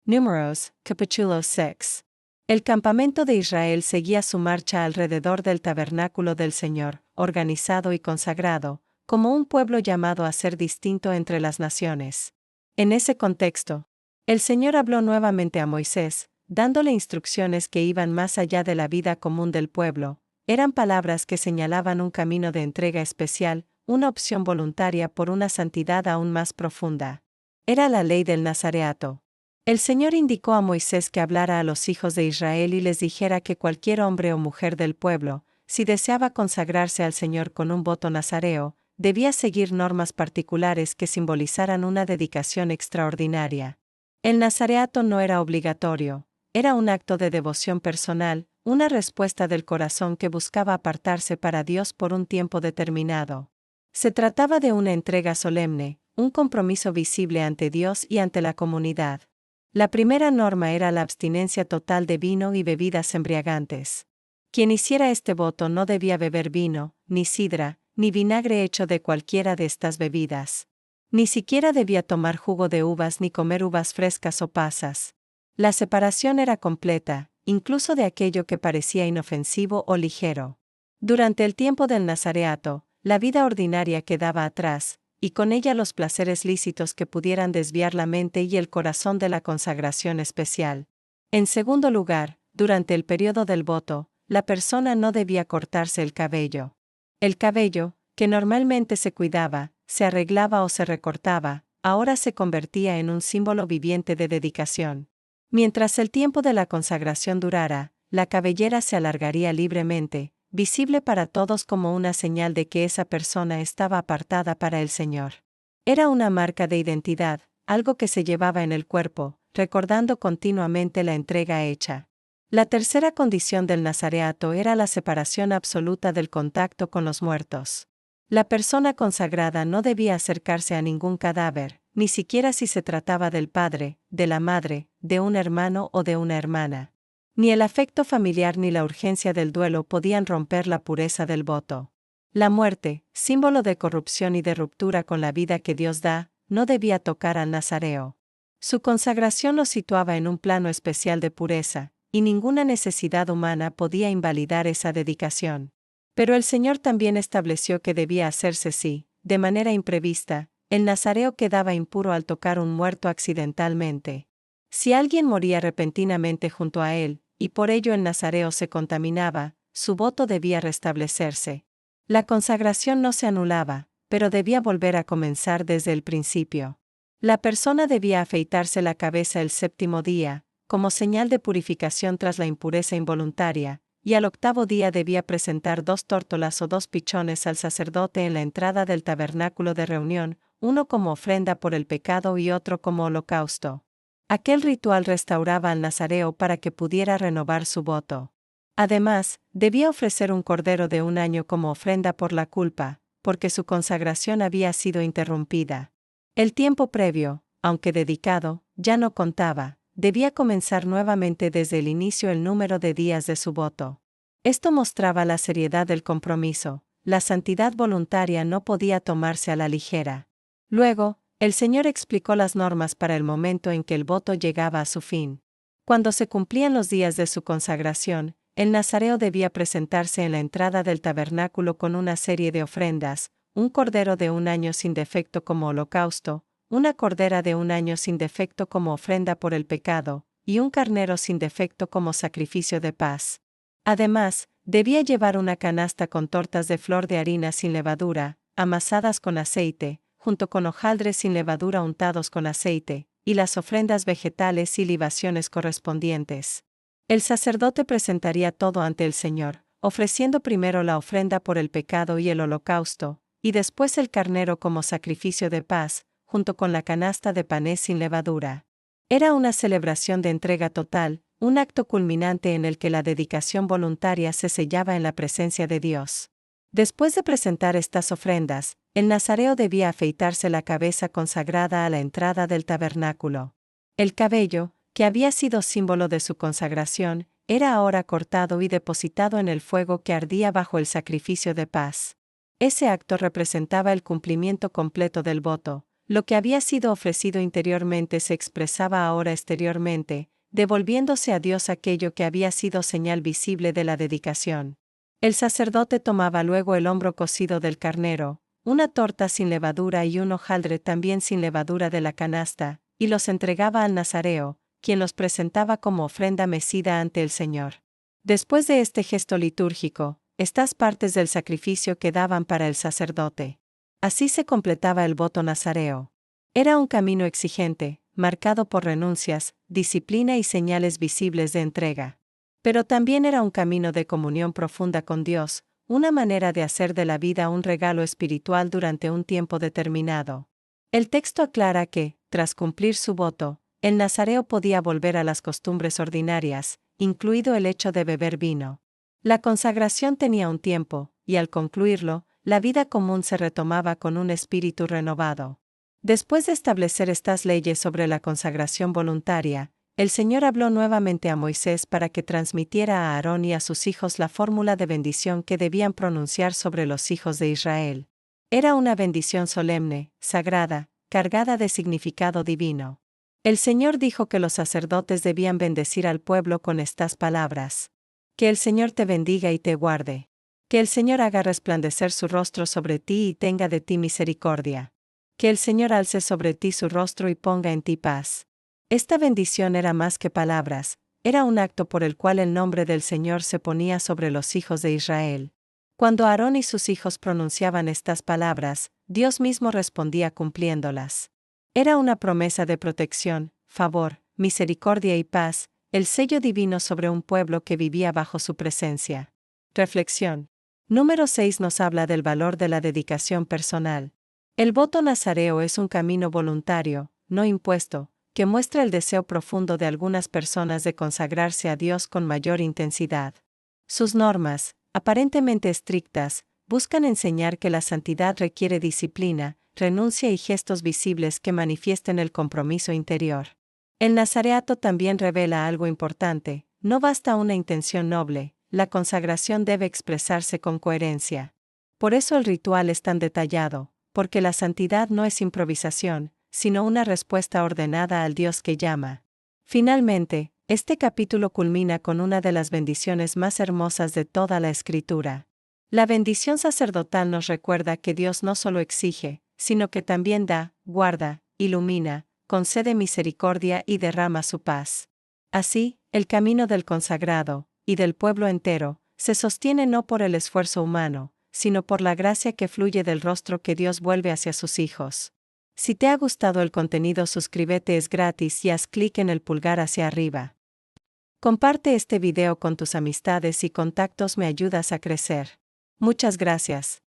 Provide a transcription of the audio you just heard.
Números, capítulo 6. El campamento de Israel seguía su marcha alrededor del tabernáculo del Señor, organizado y consagrado, como un pueblo llamado a ser distinto entre las naciones. En ese contexto, el Señor habló nuevamente a Moisés, dándole instrucciones que iban más allá de la vida común del pueblo. Eran palabras que señalaban un camino de entrega especial, una opción voluntaria por una santidad aún más profunda. Era la ley del Nazareato. El Señor indicó a Moisés que hablara a los hijos de Israel y les dijera que cualquier hombre o mujer del pueblo, si deseaba consagrarse al Señor con un voto nazareo, debía seguir normas particulares que simbolizaran una dedicación extraordinaria. El nazareato no era obligatorio, era un acto de devoción personal, una respuesta del corazón que buscaba apartarse para Dios por un tiempo determinado. Se trataba de una entrega solemne, un compromiso visible ante Dios y ante la comunidad. La primera norma era la abstinencia total de vino y bebidas embriagantes. Quien hiciera este voto no debía beber vino, ni sidra, ni vinagre hecho de cualquiera de estas bebidas. Ni siquiera debía tomar jugo de uvas ni comer uvas frescas o pasas. La separación era completa, incluso de aquello que parecía inofensivo o ligero. Durante el tiempo del nazareato, la vida ordinaria quedaba atrás, y con ella los placeres lícitos que pudieran desviar la mente y el corazón de la consagración especial. En segundo lugar, durante el periodo del voto, la persona no debía cortarse el cabello. El cabello, que normalmente se cuidaba, se arreglaba o se recortaba, ahora se convertía en un símbolo viviente de dedicación. Mientras el tiempo de la consagración durara, la cabellera se alargaría libremente, visible para todos como una señal de que esa persona estaba apartada para el Señor. Era una marca de identidad, algo que se llevaba en el cuerpo, recordando continuamente la entrega hecha. La tercera condición del nazareato era la separación absoluta del contacto con los muertos. La persona consagrada no debía acercarse a ningún cadáver, ni siquiera si se trataba del padre, de la madre, de un hermano o de una hermana. Ni el afecto familiar ni la urgencia del duelo podían romper la pureza del voto. La muerte, símbolo de corrupción y de ruptura con la vida que Dios da, no debía tocar al nazareo. Su consagración lo situaba en un plano especial de pureza, y ninguna necesidad humana podía invalidar esa dedicación. Pero el Señor también estableció que debía hacerse si, de manera imprevista, el nazareo quedaba impuro al tocar un muerto accidentalmente. Si alguien moría repentinamente junto a él, y por ello el nazareo se contaminaba, su voto debía restablecerse. La consagración no se anulaba, pero debía volver a comenzar desde el principio. La persona debía afeitarse la cabeza el séptimo día, como señal de purificación tras la impureza involuntaria, y al octavo día debía presentar 2 tórtolas o 2 pichones al sacerdote en la entrada del tabernáculo de reunión, uno como ofrenda por el pecado y otro como holocausto. Aquel ritual restauraba al nazareo para que pudiera renovar su voto. Además, debía ofrecer un cordero de 1 año como ofrenda por la culpa, porque su consagración había sido interrumpida. El tiempo previo, aunque dedicado, ya no contaba, debía comenzar nuevamente desde el inicio el número de días de su voto. Esto mostraba la seriedad del compromiso, la santidad voluntaria no podía tomarse a la ligera. Luego, el Señor explicó las normas para el momento en que el voto llegaba a su fin. Cuando se cumplían los días de su consagración, el nazareo debía presentarse en la entrada del tabernáculo con una serie de ofrendas, un cordero de 1 año sin defecto como holocausto, una cordera de 1 año sin defecto como ofrenda por el pecado, y un carnero sin defecto como sacrificio de paz. Además, debía llevar una canasta con tortas de flor de harina sin levadura, amasadas con aceite, junto con hojaldres sin levadura untados con aceite, y las ofrendas vegetales y libaciones correspondientes. El sacerdote presentaría todo ante el Señor, ofreciendo primero la ofrenda por el pecado y el holocausto, y después el carnero como sacrificio de paz, junto con la canasta de panes sin levadura. Era una celebración de entrega total, un acto culminante en el que la dedicación voluntaria se sellaba en la presencia de Dios. Después de presentar estas ofrendas, el nazareo debía afeitarse la cabeza consagrada a la entrada del tabernáculo. El cabello, que había sido símbolo de su consagración, era ahora cortado y depositado en el fuego que ardía bajo el sacrificio de paz. Ese acto representaba el cumplimiento completo del voto, lo que había sido ofrecido interiormente se expresaba ahora exteriormente, devolviéndose a Dios aquello que había sido señal visible de la dedicación. El sacerdote tomaba luego el hombro cocido del carnero, una torta sin levadura y un hojaldre también sin levadura de la canasta, y los entregaba al nazareo, quien los presentaba como ofrenda mecida ante el Señor. Después de este gesto litúrgico, estas partes del sacrificio quedaban para el sacerdote. Así se completaba el voto nazareo. Era un camino exigente, marcado por renuncias, disciplina y señales visibles de entrega. Pero también era un camino de comunión profunda con Dios, una manera de hacer de la vida un regalo espiritual durante un tiempo determinado. El texto aclara que, tras cumplir su voto, el nazareo podía volver a las costumbres ordinarias, incluido el hecho de beber vino. La consagración tenía un tiempo, y al concluirlo, la vida común se retomaba con un espíritu renovado. Después de establecer estas leyes sobre la consagración voluntaria, el Señor habló nuevamente a Moisés para que transmitiera a Aarón y a sus hijos la fórmula de bendición que debían pronunciar sobre los hijos de Israel. Era una bendición solemne, sagrada, cargada de significado divino. El Señor dijo que los sacerdotes debían bendecir al pueblo con estas palabras: que el Señor te bendiga y te guarde. Que el Señor haga resplandecer su rostro sobre ti y tenga de ti misericordia. Que el Señor alce sobre ti su rostro y ponga en ti paz. Esta bendición era más que palabras, era un acto por el cual el nombre del Señor se ponía sobre los hijos de Israel. Cuando Aarón y sus hijos pronunciaban estas palabras, Dios mismo respondía cumpliéndolas. Era una promesa de protección, favor, misericordia y paz, el sello divino sobre un pueblo que vivía bajo su presencia. Reflexión. Número 6 nos habla del valor de la dedicación personal. El voto nazareo es un camino voluntario, no impuesto, que muestra el deseo profundo de algunas personas de consagrarse a Dios con mayor intensidad. Sus normas, aparentemente estrictas, buscan enseñar que la santidad requiere disciplina, renuncia y gestos visibles que manifiesten el compromiso interior. El nazareato también revela algo importante: no basta una intención noble, la consagración debe expresarse con coherencia. Por eso el ritual es tan detallado, porque la santidad no es improvisación, sino una respuesta ordenada al Dios que llama. Finalmente, este capítulo culmina con una de las bendiciones más hermosas de toda la Escritura. La bendición sacerdotal nos recuerda que Dios no solo exige, sino que también da, guarda, ilumina, concede misericordia y derrama su paz. Así, el camino del consagrado, y del pueblo entero, se sostiene no por el esfuerzo humano, sino por la gracia que fluye del rostro que Dios vuelve hacia sus hijos. Si te ha gustado el contenido, suscríbete, es gratis y haz clic en el pulgar hacia arriba. Comparte este video con tus amistades y contactos, me ayudas a crecer. Muchas gracias.